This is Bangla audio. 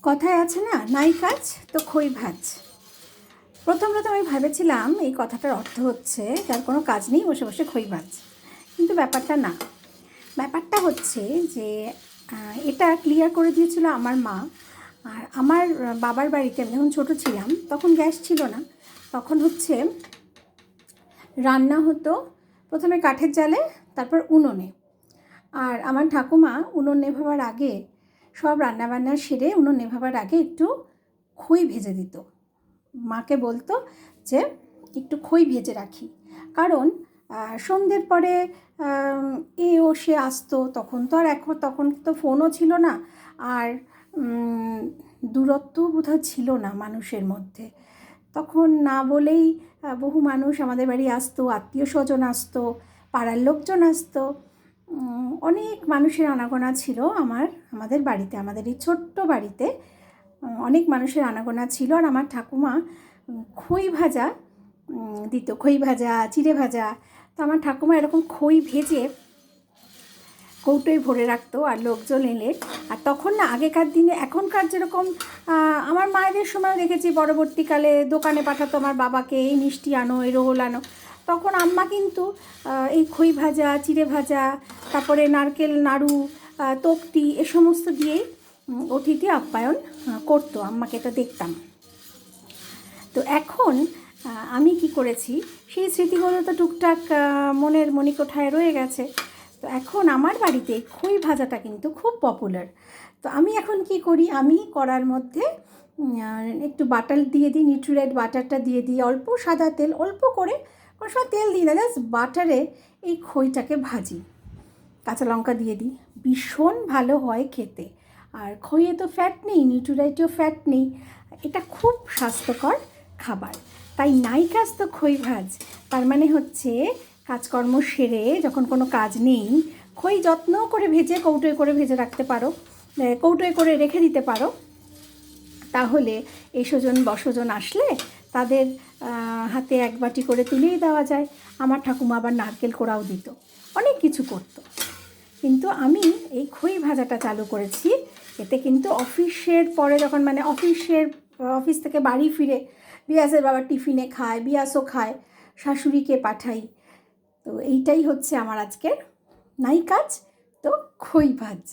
কথায় আছে না, নাই কাজ তো খই ভাজ। প্রথম আমি ভেবেছিলাম এই কথাটার অর্থ হচ্ছে যার কোনো কাজ নেই বসে বসে খই ভাজ, কিন্তু ব্যাপারটা না। ব্যাপারটা হচ্ছে যে এটা ক্লিয়ার করে দিয়েছিল আমার মা। আর আমার বাবার বাড়িতে আমি যখন ছোটো ছিলাম তখন গ্যাস ছিল না, তখন হচ্ছে রান্না হতো প্রথমে কাঠের জালে, তারপর উনুনে। আর আমার ঠাকুমা উনুন নেভাবার আগে সব রান্নাবান্না সেরে উনুন নেভাবার আগে একটু খই ভেজে দিত। মাকে বলতো যে একটু খই ভেজে রাখি, কারণ সন্ধ্যের পরে ও সে আসতো, তখন তো ফোনও ছিল না, আর দূরত্ব বোধহয় ছিল না মানুষের মধ্যে। তখন না বলেই বহু মানুষ আমাদের বাড়ি আসতো, আত্মীয় স্বজন আসতো, পাড়ার লোকজন আসতো, অনেক মানুষের আনাগোনা ছিল আমাদের বাড়িতে, আমাদের এই ছোট্ট বাড়িতে অনেক মানুষের আনাগোনা ছিল। আর আমার ঠাকুমা খই ভাজা দিত, খই ভাজা, চিড়ে ভাজা। তো আমার ঠাকুমা এরকম খই ভেজে কৌটোয় ভরে রাখতো, আর লোকজন এলে। আর তখন না, আগেকার দিনে এখনকার যেরকম আমার মায়েদের সময় দেখেছি পরবর্তীকালে দোকানে পাঠাতো আমার বাবাকে, এই মিষ্টি আনো, এই রোল আনো। তখন আম্মা কিন্তু এই খই ভাজা, চিড়ে ভাজা, তারপরে নারকেল নাড়ু, তক্তি, এ সমস্ত দিয়েই অতিথি আপ্যায়ন করতো। আম্মাকে এটা দেখতাম। তো এখন আমি কি করেছি, সেই স্মৃতিগুলো তো টুকটাক মনের মণিকোঠায় রয়ে গেছে। তো এখন আমার বাড়িতে খই ভাজাটা কিন্তু খুব পপুলার। তো আমি এখন কি করি, আমি কড়ার মধ্যে একটু বাটার দিয়ে দিই, নিউট্রিলাইট বাটারটা দিয়ে দিই, অল্প সাদা তেল, অল্প করে, কোনো সময় তেল দিই না, জাস্ট বাটারে এই খইটাকে ভাজি, কাঁচা লঙ্কা দিয়ে দিই। ভীষণ ভালো হয় খেতে। আর খইয়ে তো ফ্যাট নেই, নিউট্রিলাইটেও ফ্যাট নেই, এটা খুব স্বাস্থ্যকর খাবার। তাই নাই কাজ তো খই ভাজ, তার মানে হচ্ছে কাজকর্ম সেরে যখন কোনো কাজ নেই, খই যত্ন করে ভেজে কৌটোয় করে ভেজে রাখতে পারো, কৌটোয় করে রেখে দিতে পারো। তাহলে এই স্বজন বসজন আসলে তাদের হাতে এক বাটি করে তুলেই দেওয়া যায়। আমার ঠাকুমা আবার নারকেল কোড়াও দিত, অনেক কিছু করতো। কিন্তু আমি এই খই ভাজাটা চালু করেছি, এতে কিন্তু অফিসের পরে যখন অফিস থেকে বাড়ি ফিরে বিয়াসের বাবা টিফিনে খায়, বিয়াসও খায়, শাশুড়িকে পাঠাই। তো এইটাই হচ্ছে আমার আজকের নাই কাজ তো খই ভাজ।